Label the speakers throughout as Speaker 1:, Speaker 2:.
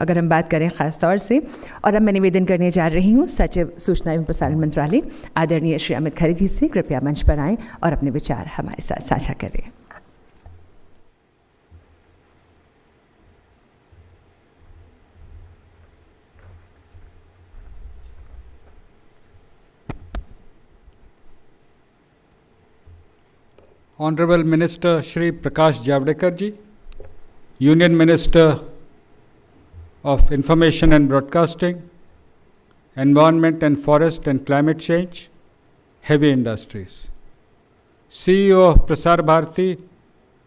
Speaker 1: अगर हम बात करें ख़ास तौर से, और अब मैं निवेदन करने जा रही हूँ सचिव सूचना एवं प्रसारण मंत्रालय आदरणीय श्री अमित खरे जी से, कृपया मंच पर आएँ और अपने विचार हमारे साथ साझा करें।
Speaker 2: Honorable Minister Shri Prakash Javadekar ji, Union Minister of Information and Broadcasting, Environment and Forest and Climate Change, Heavy Industries. CEO of Prasar Bharati,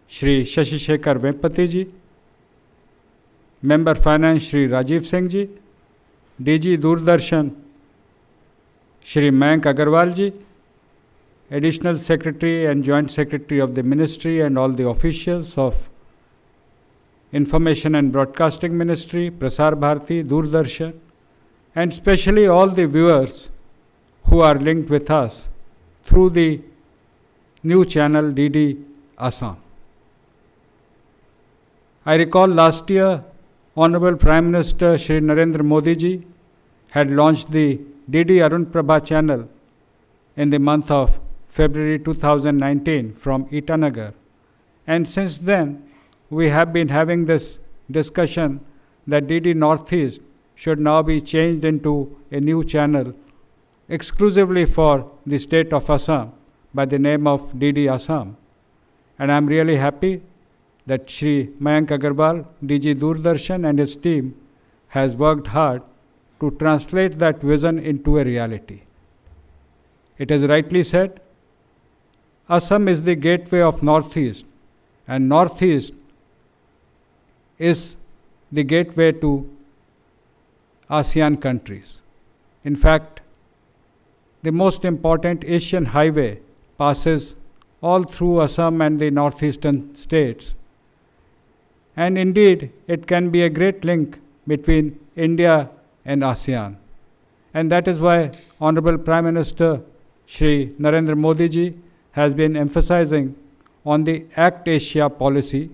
Speaker 2: Shri Shashi Shekhar Vempati ji, Member Finance Shri Rajiv Singh ji, DG Doordarshan Shri Mayank Agarwal ji, Additional Secretary and Joint Secretary of the Ministry and all the officials of Information and Broadcasting Ministry, Prasar Bharati, Doordarshan, and especially all the viewers who are linked with us through the new channel DD Assam. I recall last year, Honorable Prime Minister Shri Narendra Modi ji had launched the DD Arun Prabha channel in the month of February 2019 from Itanagar. And since then, we have been having this discussion that DD Northeast should now be changed into a new channel exclusively for the state of Assam by the name of DD Assam. And I am really happy that Shri Mayank Agarwal, DG Doordarshan and his team has worked hard to translate that vision into a reality. It is rightly said, Assam is the gateway of Northeast, and Northeast is the gateway to ASEAN countries. In fact, the most important Asian highway passes all through Assam and the northeastern states. And indeed, it can be a great link between India and ASEAN. And that is why Honorable Prime Minister Shri Narendra Modi ji has been emphasizing on the Act Asia policy.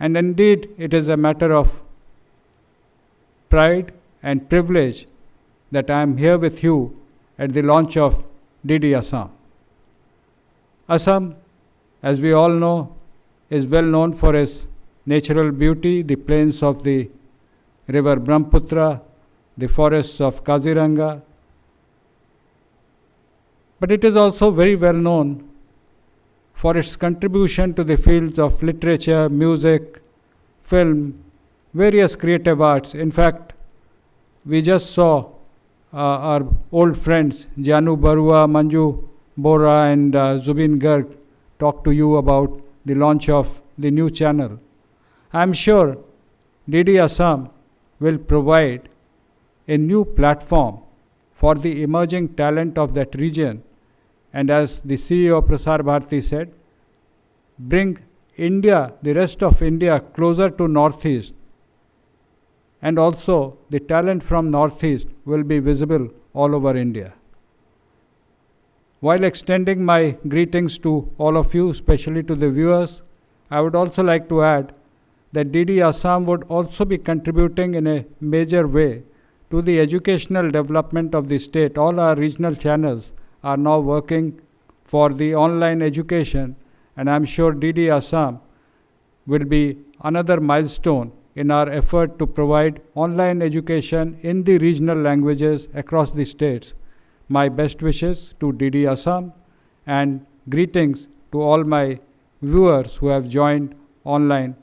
Speaker 2: And indeed, it is a matter of pride and privilege that I am here with you at the launch of DD Assam. Assam, as we all know, is well known for its natural beauty, the plains of the river Brahmaputra, the forests of Kaziranga. But it is also very well known for its contribution to the fields of literature, music, film, various creative arts. In fact, we just saw our old friends Janu Barua, Manju Bora and Zubin Garg talk to you about the launch of the new channel. I am sure DD Assam will provide a new platform for the emerging talent of that region, and as the CEO of Prasar Bharati said, bring India, the rest of India, closer to Northeast, and also the talent from Northeast will be visible all over India. While extending my greetings to all of you, especially to the viewers, I would also like to add that DD Assam would also be contributing in a major way to the educational development of the state. All our regional channels are now working for the online education, and I am sure DD Assam will be another milestone in our effort to provide online education in the regional languages across the states. My best wishes to DD Assam and greetings to all my viewers who have joined online,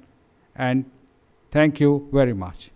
Speaker 2: and thank you very much.